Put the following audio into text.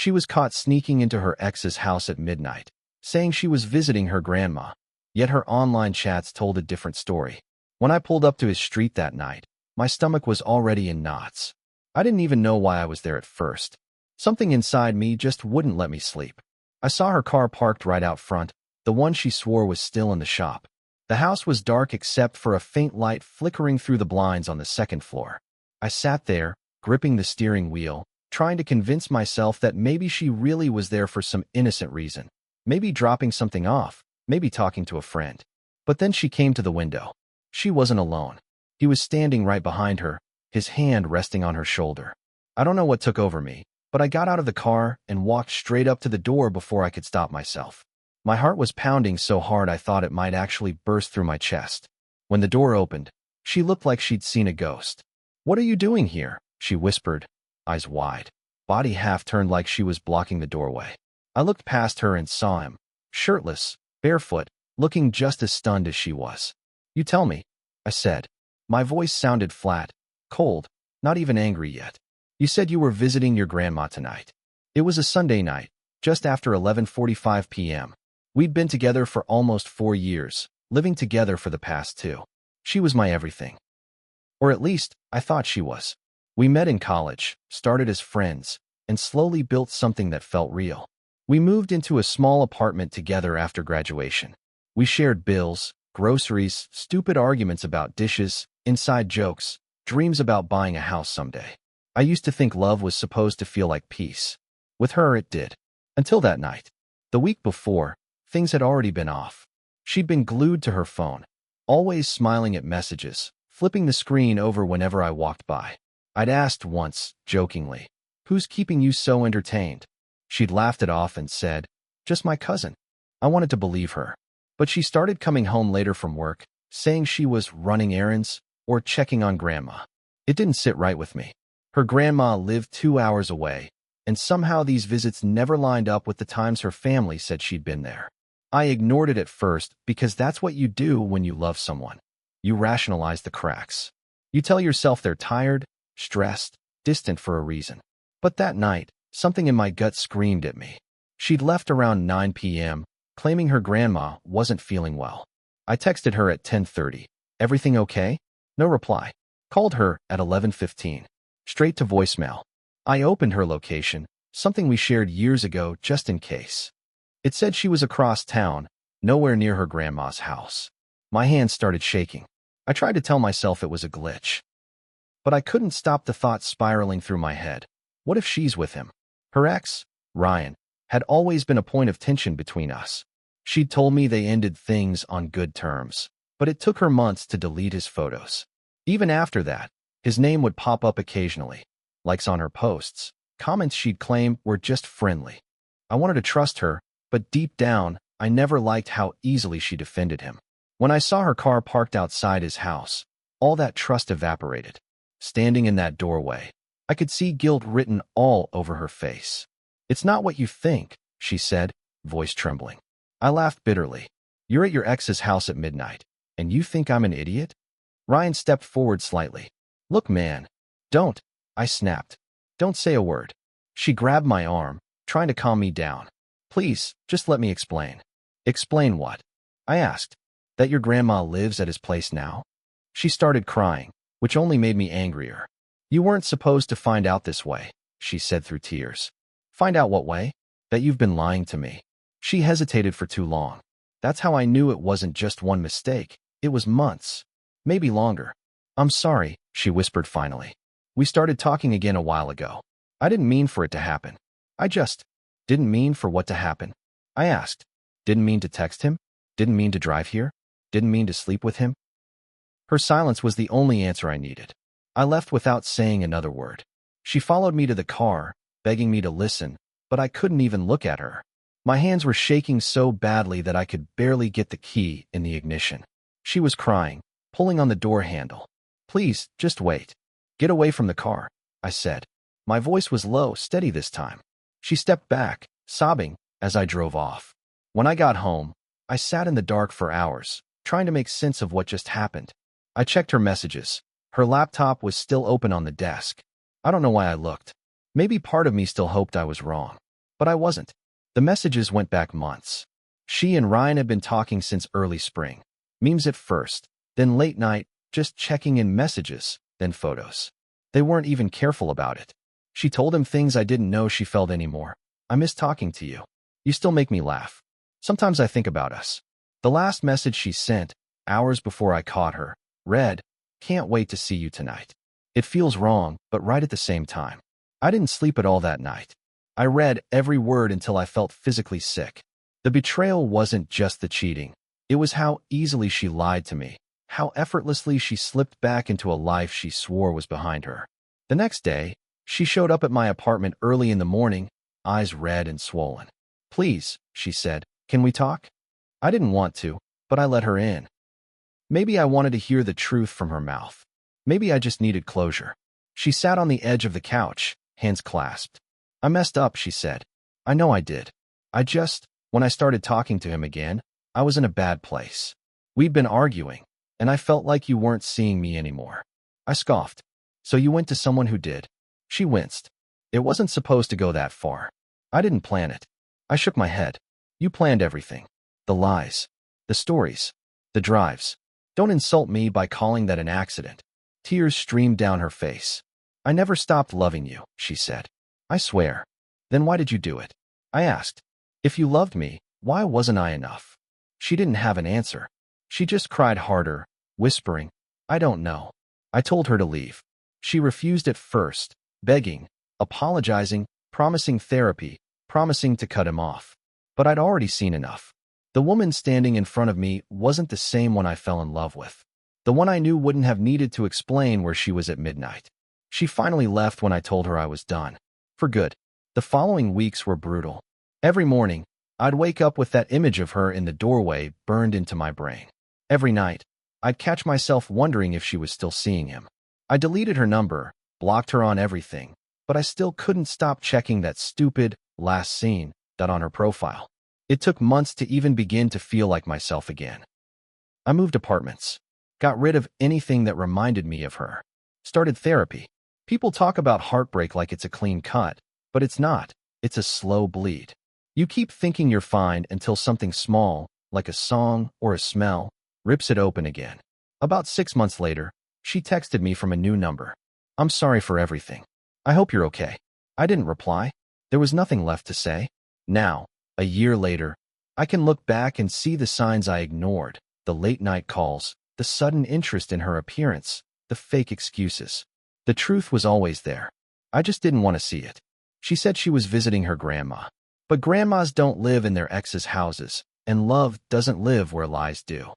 She was caught sneaking into her ex's house at midnight, saying she was visiting her grandma, yet her online chats told a different story. When I pulled up to his street that night, my stomach was already in knots. I didn't even know why I was there at first. Something inside me just wouldn't let me sleep. I saw her car parked right out front, the one she swore was still in the shop. The house was dark except for a faint light flickering through the blinds on the second floor. I sat there, gripping the steering wheel, trying to convince myself that maybe she really was there for some innocent reason. Maybe dropping something off, maybe talking to a friend. But then she came to the window. She wasn't alone. He was standing right behind her, his hand resting on her shoulder. I don't know what took over me, but I got out of the car and walked straight up to the door before I could stop myself. My heart was pounding so hard I thought it might actually burst through my chest. When the door opened, she looked like she'd seen a ghost. "What are you doing here?" she whispered, eyes wide, body half turned like she was blocking the doorway. I looked past her and saw him, shirtless, barefoot, looking just as stunned as she was. "You tell me," I said. My voice sounded flat, cold, not even angry yet. "You said you were visiting your grandma tonight." It was a Sunday night, just after 11:45 p.m. We'd been together for almost 4 years, living together for the past 2. She was my everything. Or at least, I thought she was. We met in college, started as friends, and slowly built something that felt real. We moved into a small apartment together after graduation. We shared bills, groceries, stupid arguments about dishes, inside jokes, dreams about buying a house someday. I used to think love was supposed to feel like peace. With her, it did. Until that night. The week before, things had already been off. She'd been glued to her phone, always smiling at messages, flipping the screen over whenever I walked by. I'd asked once, jokingly, "Who's keeping you so entertained?" She'd laughed it off and said, "Just my cousin." I wanted to believe her. But she started coming home later from work, saying she was running errands or checking on grandma. It didn't sit right with me. Her grandma lived 2 hours away, and somehow these visits never lined up with the times her family said she'd been there. I ignored it at first because that's what you do when you love someone. You rationalize the cracks. You tell yourself they're tired, stressed, distant for a reason. But that night, something in my gut screamed at me. She'd left around 9 p.m., claiming her grandma wasn't feeling well. I texted her at 10:30. "Everything okay?" No reply. Called her at 11:15. Straight to voicemail. I opened her location, something we shared years ago just in case. It said she was across town, nowhere near her grandma's house. My hands started shaking. I tried to tell myself it was a glitch. But I couldn't stop the thoughts spiraling through my head. What if she's with him? Her ex, Ryan, had always been a point of tension between us. She'd told me they ended things on good terms, but it took her months to delete his photos. Even after that, his name would pop up occasionally, likes on her posts, comments she'd claim were just friendly. I wanted to trust her, but deep down, I never liked how easily she defended him. When I saw her car parked outside his house, all that trust evaporated. Standing in that doorway, I could see guilt written all over her face. "It's not what you think," she said, voice trembling. I laughed bitterly. "You're at your ex's house at midnight, and you think I'm an idiot?" Ryan stepped forward slightly. "Look, man. Don't," I snapped. "Don't say a word." She grabbed my arm, trying to calm me down. "Please, just let me explain." "Explain what?" I asked. "That your grandma lives at his place now?" She started crying, which only made me angrier. "You weren't supposed to find out this way," she said through tears. "Find out what way?" "That you've been lying to me." She hesitated for too long. That's how I knew it wasn't just one mistake. It was months. Maybe longer. "I'm sorry," she whispered finally. "We started talking again a while ago. I didn't mean for it to happen." "I just didn't mean for what to happen?" I asked. "Didn't mean to text him? Didn't mean to drive here? Didn't mean to sleep with him?" Her silence was the only answer I needed. I left without saying another word. She followed me to the car, begging me to listen, but I couldn't even look at her. My hands were shaking so badly that I could barely get the key in the ignition. She was crying, pulling on the door handle. "Please, just wait. Get away from the car," I said. My voice was low, steady this time. She stepped back, sobbing, as I drove off. When I got home, I sat in the dark for hours, trying to make sense of what just happened. I checked her messages. Her laptop was still open on the desk. I don't know why I looked. Maybe part of me still hoped I was wrong. But I wasn't. The messages went back months. She and Ryan had been talking since early spring. Memes at first, then late night, just checking in messages, then photos. They weren't even careful about it. She told him things I didn't know she felt anymore. I miss talking to you. You still make me laugh. Sometimes I think about us. The last message she sent, hours before I caught her, read, "Can't wait to see you tonight." It feels wrong, but right at the same time. I didn't sleep at all that night. I read every word until I felt physically sick. The betrayal wasn't just the cheating. It was how easily she lied to me, how effortlessly she slipped back into a life she swore was behind her. The next day, she showed up at my apartment early in the morning, eyes red and swollen. "Please," she said, "can we talk?" I didn't want to, but I let her in. Maybe I wanted to hear the truth from her mouth. Maybe I just needed closure. She sat on the edge of the couch, hands clasped. "I messed up," she said. "I know I did. When I started talking to him again, I was in a bad place. We'd been arguing, and I felt like you weren't seeing me anymore." I scoffed. "So you went to someone who did?" She winced. "It wasn't supposed to go that far. I didn't plan it." I shook my head. "You planned everything. The lies. The stories. The drives. Don't insult me by calling that an accident." Tears streamed down her face. "I never stopped loving you," she said. "I swear." "Then why did you do it?" I asked. "If you loved me, why wasn't I enough?" She didn't have an answer. She just cried harder, whispering, "I don't know." I told her to leave. She refused at first, begging, apologizing, promising therapy, promising to cut him off. But I'd already seen enough. The woman standing in front of me wasn't the same one I fell in love with. The one I knew wouldn't have needed to explain where she was at midnight. She finally left when I told her I was done. For good. The following weeks were brutal. Every morning, I'd wake up with that image of her in the doorway burned into my brain. Every night, I'd catch myself wondering if she was still seeing him. I deleted her number, blocked her on everything, but I still couldn't stop checking that stupid, last seen, that on her profile. It took months to even begin to feel like myself again. I moved apartments. Got rid of anything that reminded me of her. Started therapy. People talk about heartbreak like it's a clean cut, but it's not. It's a slow bleed. You keep thinking you're fine until something small, like a song or a smell, rips it open again. About 6 months later, she texted me from a new number. "I'm sorry for everything. I hope you're okay." I didn't reply. There was nothing left to say. Now, a year later, I can look back and see the signs I ignored, the late-night calls, the sudden interest in her appearance, the fake excuses. The truth was always there. I just didn't want to see it. She said she was visiting her grandma. But grandmas don't live in their exes' houses, and love doesn't live where lies do.